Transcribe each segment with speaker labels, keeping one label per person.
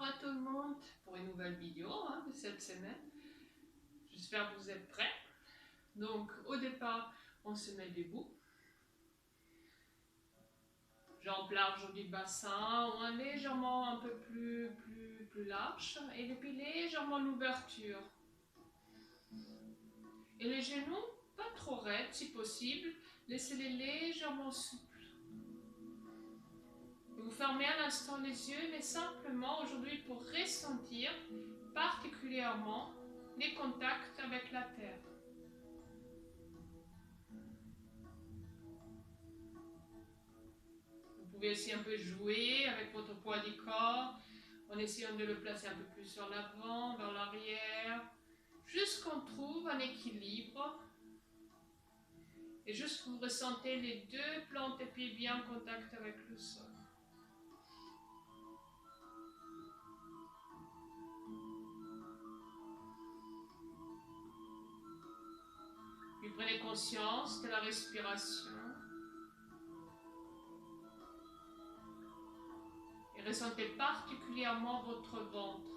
Speaker 1: à tout le monde pour une nouvelle vidéo de cette semaine. J'espère que vous êtes prêts. Donc au départ, on se met debout. Jambes larges du bassin, ou légèrement un peu plus large. Et puis légèrement l'ouverture. Et les genoux, pas trop raides si possible. Laissez-les légèrement souples. Vous fermez un instant les yeux, mais simplement aujourd'hui pour ressentir particulièrement les contacts avec la terre. Vous pouvez aussi un peu jouer avec votre poids du corps en essayant de le placer un peu plus sur l'avant, vers l'arrière, jusqu'on trouve un équilibre. Et juste que vous ressentez les deux plantes et pieds bien en contact avec le sol. Puis prenez conscience de la respiration. Et ressentez particulièrement votre ventre.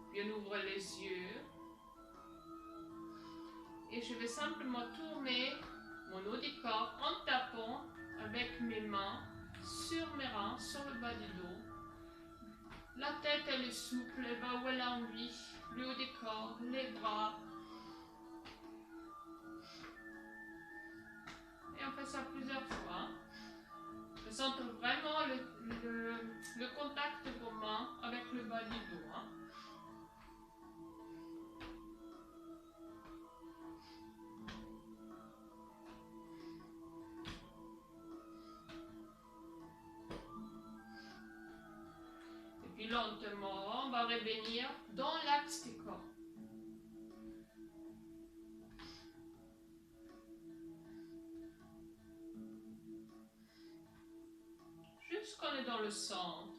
Speaker 1: Puis on ouvre les yeux. Et je vais simplement tourner mon haut du corps en tapant avec mes mains sur mes reins, sur le bas du dos. La tête elle est souple, elle va où elle a envie. Le haut du corps, les bras. Et on fait ça plusieurs fois. Ressentez vraiment le contact de vos mains avec le bas du dos. Et puis lentement, on va revenir dans l'axe du corps. Jusqu'on est dans le centre.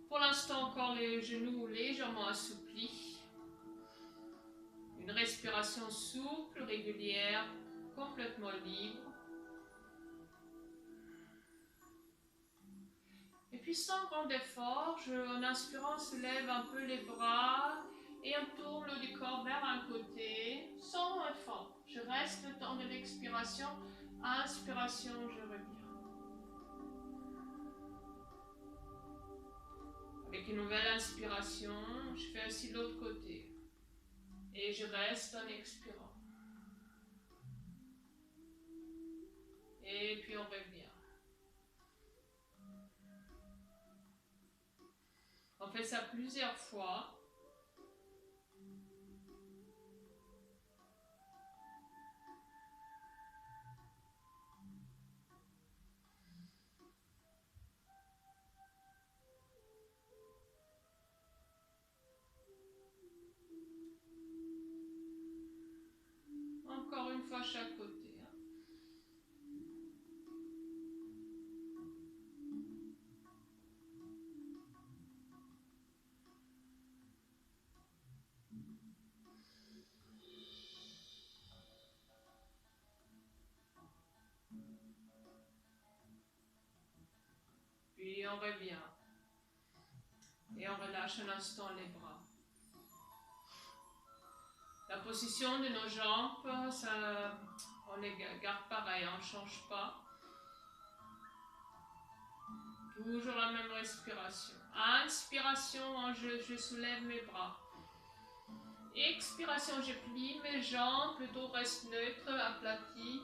Speaker 1: Pour l'instant, encore les genoux légèrement assouplis. Une respiration souple, régulière, complètement libre. Et puis sans grand effort, en inspirant, on soulève un peu les bras et on tourne le haut du corps vers un côté, sans effort. Je reste le temps de l'expiration. Inspiration, je reviens. Avec une nouvelle inspiration, je fais aussi l'autre côté. Et je reste en expirant. Et puis on revient. On fait ça plusieurs fois. Encore une fois chaque côté. Puis on revient. Et on relâche un instant les bras. La position de nos jambes, ça, on les garde pareil, on ne change pas. Toujours la même respiration. Inspiration, je soulève mes bras. Expiration, je plie mes jambes, le dos reste neutre, aplati,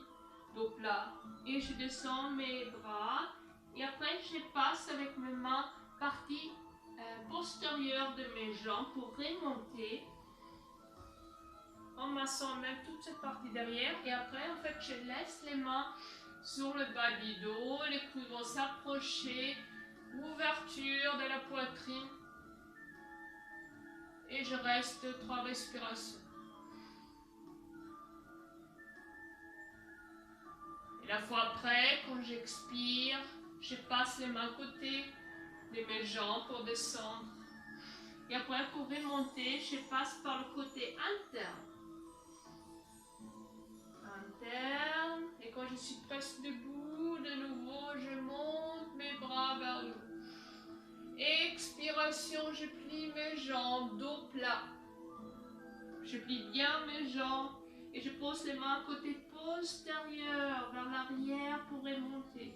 Speaker 1: dos plat. Et je descends mes bras. Et après, je passe avec mes mains partie postérieure de mes jambes pour remonter. En massant même toute cette partie derrière. Et après, en fait, je laisse les mains sur le bas du dos. Les coudes vont s'approcher. Ouverture de la poitrine. Et je reste 3 respirations. Et la fois après, quand j'expire, je passe les mains à côté de mes jambes pour descendre. Et après, pour remonter, je passe par le côté interne. quand je suis presque debout, de nouveau, je monte mes bras vers le haut. Expiration, je plie mes jambes, dos plat. Je plie bien mes jambes et je pose les mains côté postérieur, vers l'arrière pour remonter.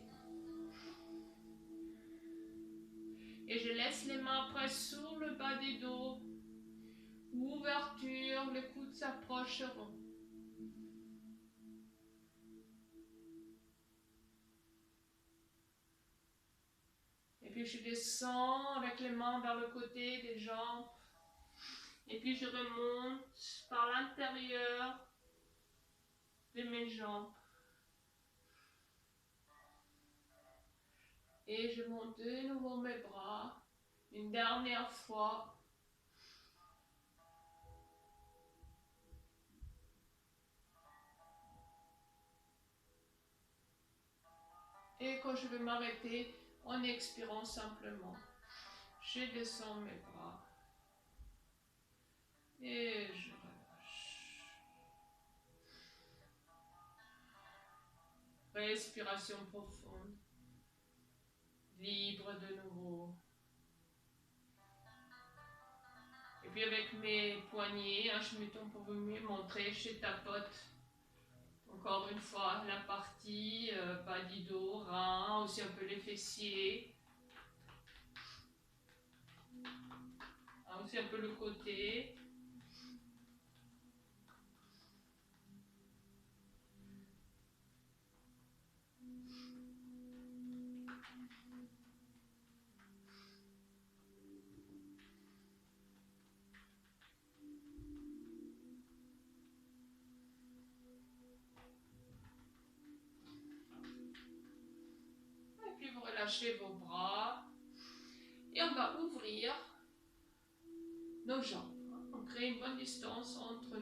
Speaker 1: Et je laisse les mains presque sur le bas des dos. Ouverture, les coudes s'approcheront. Et puis je descends avec les mains vers le côté des jambes. Et puis je remonte par l'intérieur de mes jambes. Et je monte de nouveau mes bras. Une dernière fois. Et quand je vais m'arrêter, en expirant simplement, je descends mes bras. Et je relâche. Respiration profonde. Libre de nouveau. Et puis avec mes poignets, je mets ton pour vous montrer, je tapote. Encore une fois, la partie bas du dos, rein, aussi un peu les fessiers. Aussi un peu le côté. Et puis vous relâchez vos bras. Et on va ouvrir nos jambes. On crée une bonne distance entre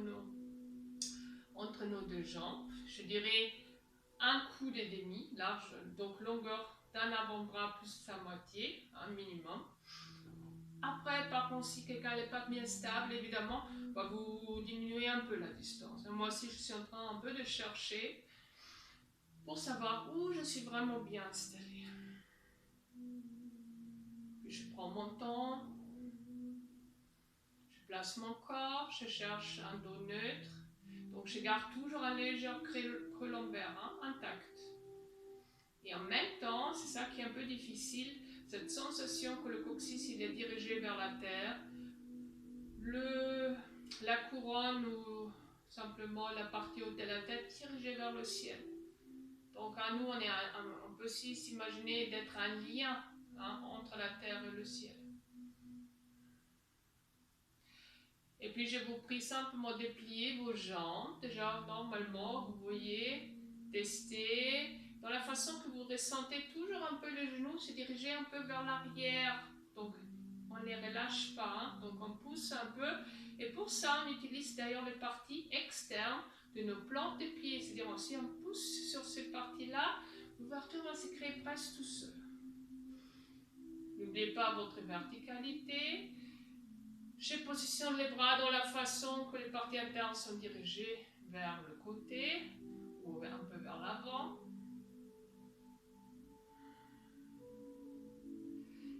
Speaker 1: nos deux jambes. Je dirais un coude et demi large, donc longueur d'un avant-bras plus sa moitié, un minimum. Après, par contre, si quelqu'un n'est pas bien stable, évidemment, vous diminuez un peu la distance. Moi aussi, je suis en train un peu de chercher pour savoir où je suis vraiment bien installée. Puis je prends mon temps, je place mon corps, je cherche un dos neutre. Donc je garde toujours un léger creux lombaire intact. Et en même temps, c'est ça qui est un peu difficile, cette sensation que le coccyx il est dirigé vers la terre, la couronne ou simplement la partie haute de la tête dirigée vers le ciel. Donc à nous, on peut aussi s'imaginer d'être un lien entre la terre et le ciel. Et puis je vous prie simplement de plier vos jambes. Déjà normalement, vous voyez, tester. Dans la façon que vous ressentez toujours un peu les genoux, se diriger un peu vers l'arrière. Donc on ne les relâche pas, donc on pousse un peu. Et pour ça, on utilise d'ailleurs les parties externes de nos plantes de pieds. C'est-à-dire aussi on pousse sur ces parties-là, l'ouverture va se créer presque tout seul. N'oubliez pas votre verticalité. Je positionne les bras dans la façon que les parties internes sont dirigées vers le côté ou un peu vers l'avant.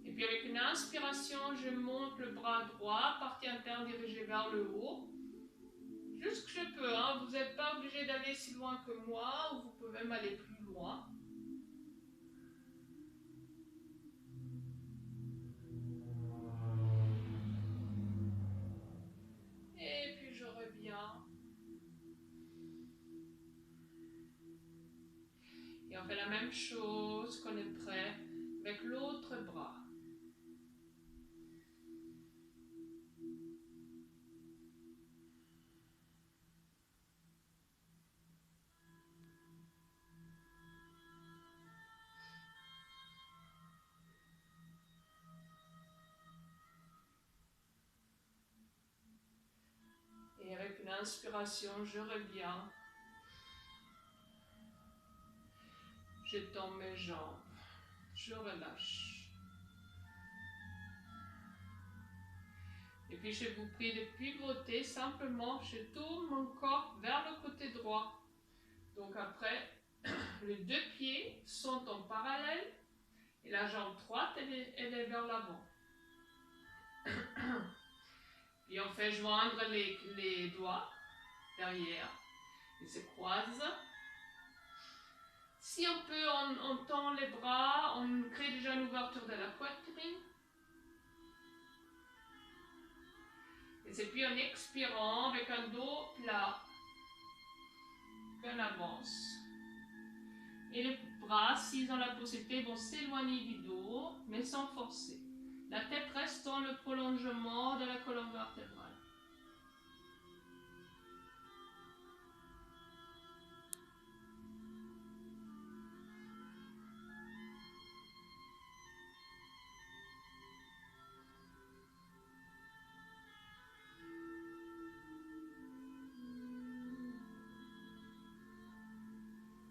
Speaker 1: Et puis avec une inspiration, je monte le bras droit, partie interne dirigée vers le haut. Juste que je peux, vous n'êtes pas obligé d'aller si loin que moi, ou vous pouvez même aller plus loin. Et puis je reviens. Et on fait la même chose, qu'on est prêt, avec l'autre bras. Et avec une inspiration, je reviens. Je tends mes jambes. Je relâche. Et puis je vous prie de pivoter simplement. Je tourne mon corps vers le côté droit. Donc après, les deux pieds sont en parallèle et la jambe droite, elle est vers l'avant. Puis on fait joindre les doigts derrière. Ils se croisent. Si on peut, on tend les bras, on crée déjà une ouverture de la poitrine. Et c'est puis en expirant avec un dos plat qu'on avance. Et les bras, s'ils ont la possibilité, vont s'éloigner du dos, mais sans forcer. La tête reste dans le prolongement de la colonne vertébrale.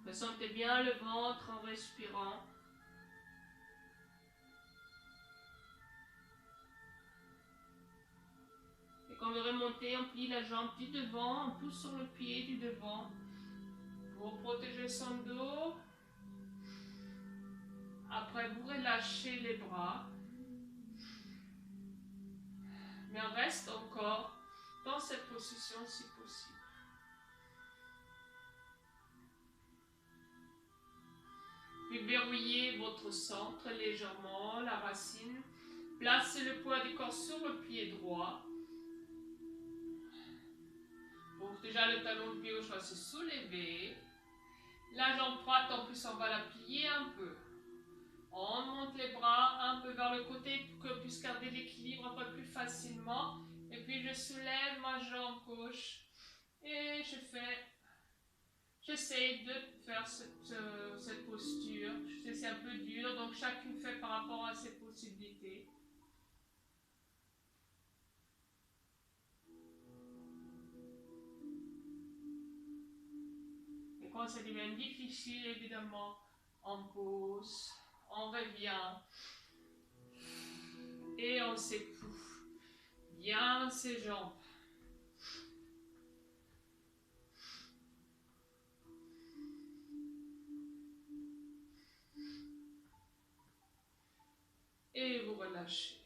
Speaker 1: Ressentez bien le ventre en respirant. Et quand vous remontez, on plie la jambe du devant, on pousse sur le pied du devant pour protéger son dos. Après, vous relâchez les bras. Mais on reste encore dans cette position si possible. Puis verrouillez votre centre légèrement, la racine. Placez le poids du corps sur le pied droit. Donc déjà le talon de pied gauche va se soulever. La jambe droite en plus on va la plier un peu. On monte les bras un peu vers le côté pour que puisse garder l'équilibre un peu plus facilement. Et puis je soulève ma jambe gauche et j'essaie de faire cette posture. Je sais c'est un peu dur, donc chacun fait par rapport à ses possibilités. Et quand ça devient difficile, évidemment, on pose, on revient et on s'étouffe bien ses jambes. Et vous relâchez.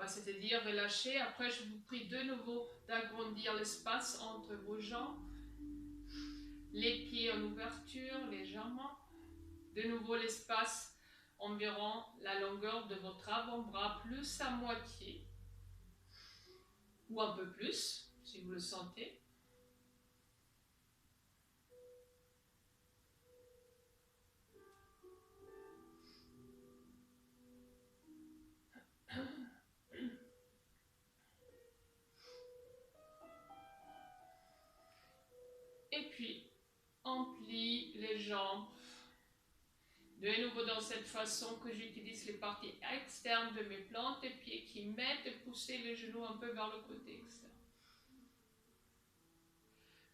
Speaker 1: C'est-à-dire relâcher. Après, je vous prie de nouveau d'agrandir l'espace entre vos jambes. Les pieds en ouverture légèrement. De nouveau l'espace environ la longueur de votre avant-bras plus à moitié. Ou un peu plus, si vous le sentez. Et puis, on plie les jambes. De nouveau dans cette façon que j'utilise les parties externes de mes plantes de pieds qui m'aident à pousser les genoux un peu vers le côté externe.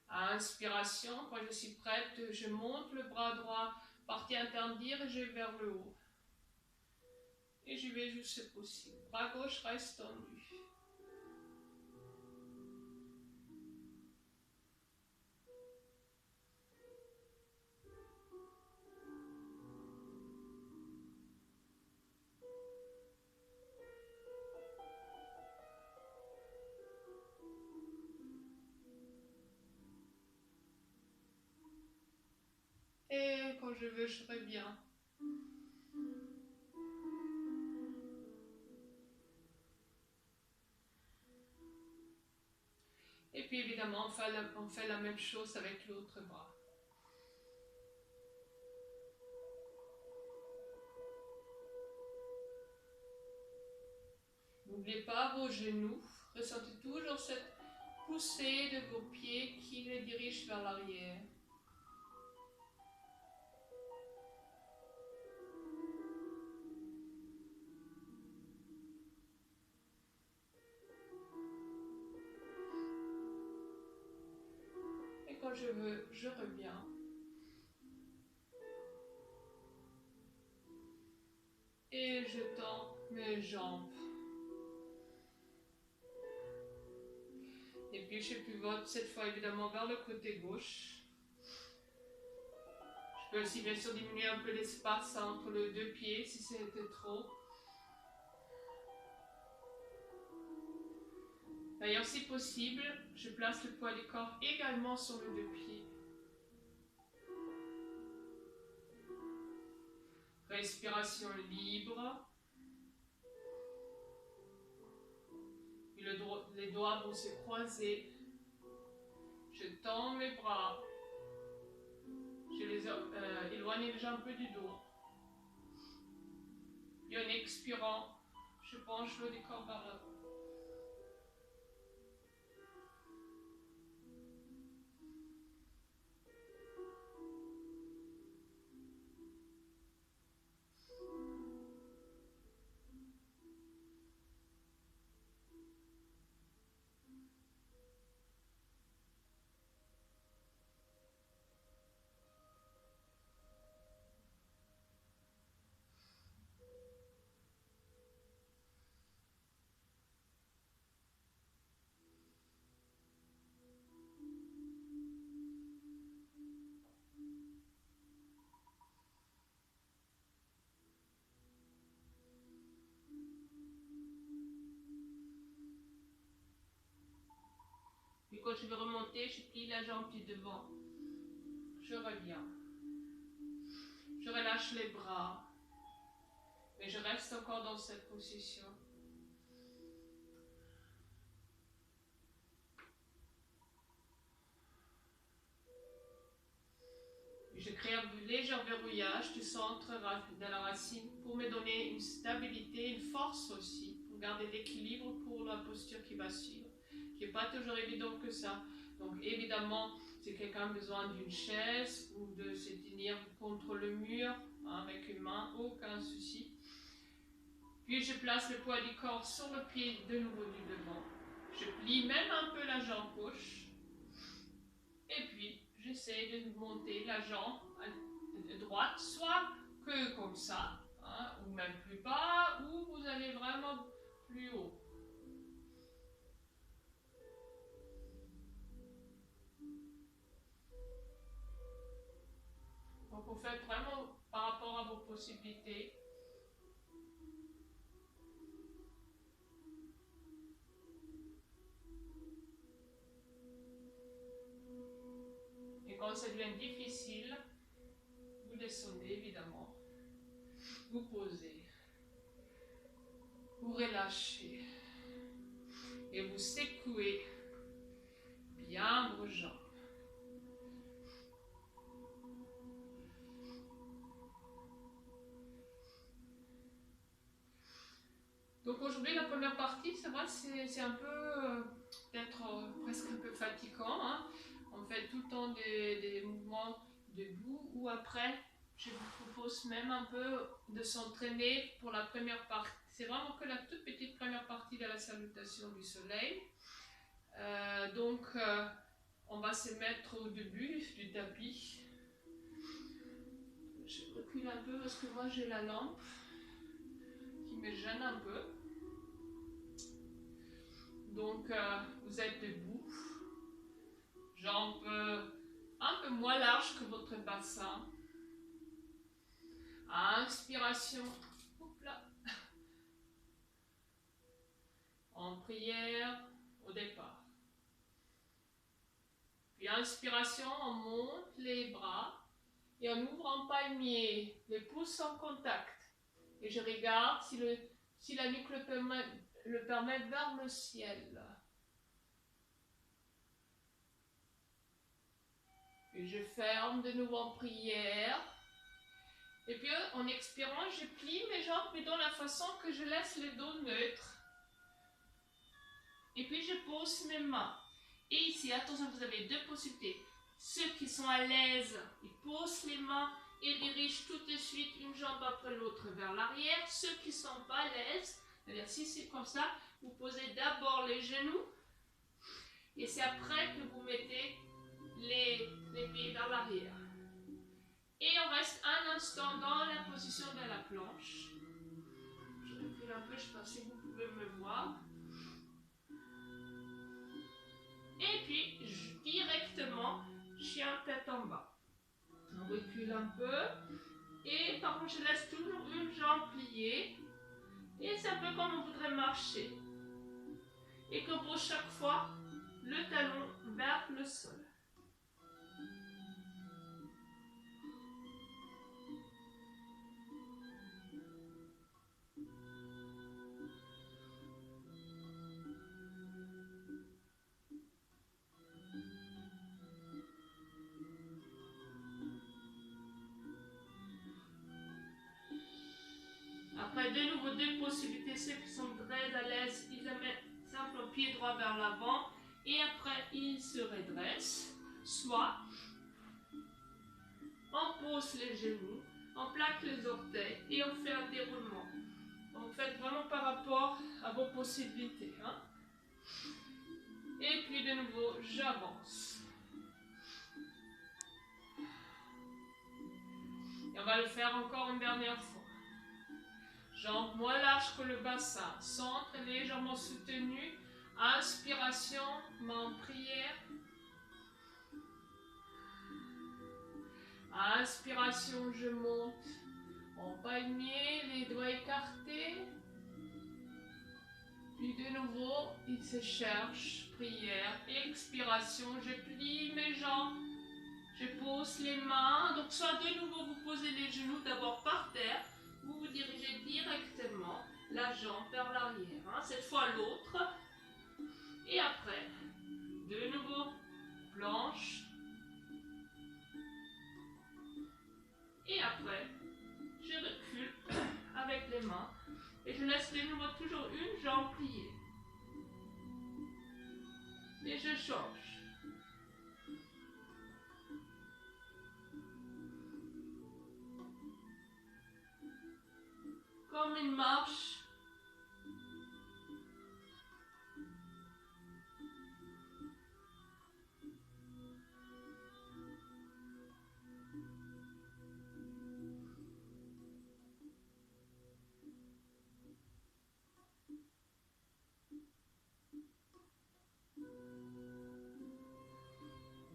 Speaker 1: À inspiration, quand je suis prête, je monte le bras droit, partie interne dirigée vers le haut. Et j'y vais juste possible. Bras gauche reste tendu. Et quand je veux, je reviens. Et puis évidemment, on fait la même chose avec l'autre bras. N'oubliez pas vos genoux. Ressentez toujours cette poussée de vos pieds qui les dirigent vers l'arrière. Et quand je veux, je reviens. Et je tends mes jambes. Et puis je pivote cette fois évidemment vers le côté gauche. Je peux aussi bien sûr diminuer un peu l'espace entre les deux pieds si c'était trop. D'ailleurs, si possible, je place le poids du corps également sur les deux pieds. Respiration libre. Puis les doigts vont se croiser. Je tends mes bras. Je les éloigne déjà un peu du dos. Puis en expirant, je penche le du corps vers l'avant. Puis quand je vais remonter, je plie la jambe du devant. Je reviens. Je relâche les bras. Mais je reste encore dans cette position. Je crée un léger verrouillage du centre de la racine pour me donner une stabilité, une force aussi, pour garder l'équilibre pour la posture qui va suivre, qui n'est pas toujours évident que ça. Donc évidemment, si quelqu'un a besoin d'une chaise ou de se tenir contre le mur avec une main, aucun souci. Puis je place le poids du corps sur le pied de nouveau du devant. Je plie même un peu la jambe gauche. Et puis, j'essaie de monter la jambe droite, soit que comme ça, hein, ou même plus bas, ou vous allez vraiment plus haut. Donc, vous faites vraiment par rapport à vos possibilités. Et quand ça devient difficile, vous descendez évidemment, vous posez, vous relâchez et vous secouez bien vos jambes. Donc aujourd'hui, la première partie, c'est vrai, c'est un peu, peut-être presque un peu fatigant. Hein. On fait tout le temps des mouvements debout ou après, je vous propose même un peu de s'entraîner pour la première partie. C'est vraiment que la toute petite première partie de la salutation du soleil. Donc, on va se mettre au début du tapis. Je recule un peu parce que moi j'ai la lampe qui me gêne un peu. Donc, vous êtes debout, jambes un peu moins larges que votre bassin. Inspiration, hop là. En prière au départ. Puis inspiration, on monte les bras et en ouvrant palmier, les pouces en contact. Et je regarde si la nuque le permet vers le ciel. Puis je ferme de nouveau en prière. Et puis en expirant, je plie mes jambes, mais dans la façon que je laisse le dos neutre. Et puis je pose mes mains. Et ici, attention, vous avez deux possibilités. Ceux qui sont à l'aise, ils posent les mains et dirigent tout de suite une jambe après l'autre vers l'arrière. Ceux qui ne sont pas à l'aise, c'est-à-dire si c'est comme ça, vous posez d'abord les genoux. Et c'est après que vous mettez les pieds vers l'arrière. Et on reste un instant dans la position de la planche. Je recule un peu, je ne sais pas si vous pouvez me voir. Et puis, directement, chien tête en bas. On recule un peu. Et par contre, je laisse toujours une jambe pliée. Et c'est un peu comme on voudrait marcher. Et qu'on pose chaque fois le talon vers le sol. Après, de nouveau, deux possibilités. Ceux qui sont très à l'aise, ils amènent simple pied droit vers l'avant. Et après, ils se redressent. Soit, on pose les genoux, on plaque les orteils et on fait un déroulement. Donc, faites vraiment par rapport à vos possibilités. Hein? Et puis, de nouveau, j'avance. Et on va le faire encore une dernière fois. Jambes moins larges que le bassin. Centre légèrement soutenu. Inspiration, main en prière. Inspiration, je monte en palmier, les doigts écartés. Puis de nouveau, il se cherche, prière. Expiration, je plie mes jambes. Je pose les mains. Donc soit de nouveau, vous posez les genoux d'abord par terre. Vous vous dirigez directement la jambe vers l'arrière. Hein. Cette fois l'autre. Et après, de nouveau, planche. Et après, je recule avec les mains. Et je laisse de nouveau toujours une jambe pliée. Et je change. Comme une marche.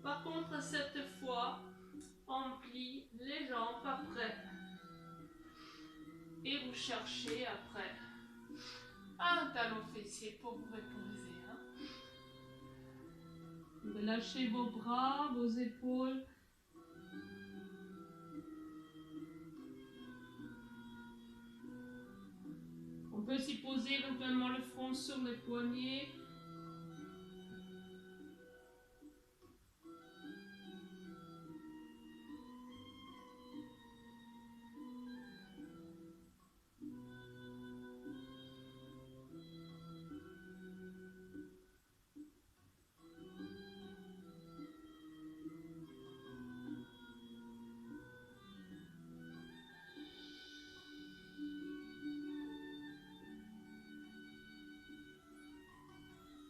Speaker 1: Par contre, cette fois, on plie les jambes après. Et vous cherchez après un talon fessier pour vous reposer. Hein. Vous lâchez vos bras, vos épaules. On peut s'y poser éventuellement le front sur les poignets.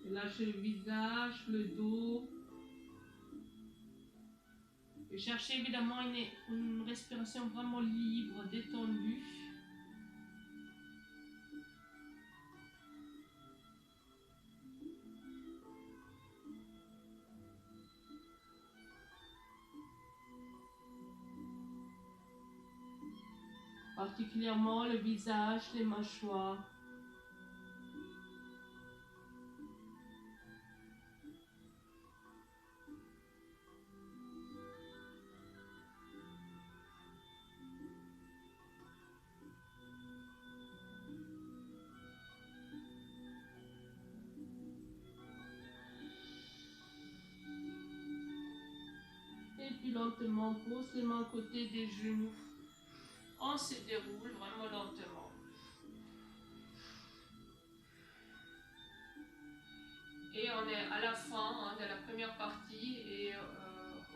Speaker 1: Lâchez le visage, le dos. Et cherchez évidemment une respiration vraiment libre, détendue. Particulièrement le visage, les mâchoires. Et puis lentement, pose les mains à côté des genoux. On se déroule vraiment lentement. Et on est à la fin de la première partie et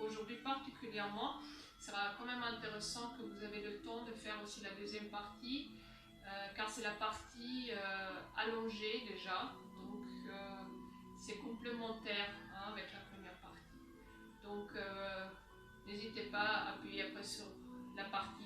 Speaker 1: aujourd'hui particulièrement, il sera quand même intéressant que vous avez le temps de faire aussi la deuxième partie car c'est la partie allongée déjà, donc c'est complémentaire avec la première partie. Donc n'hésitez pas à appuyer après sur la partie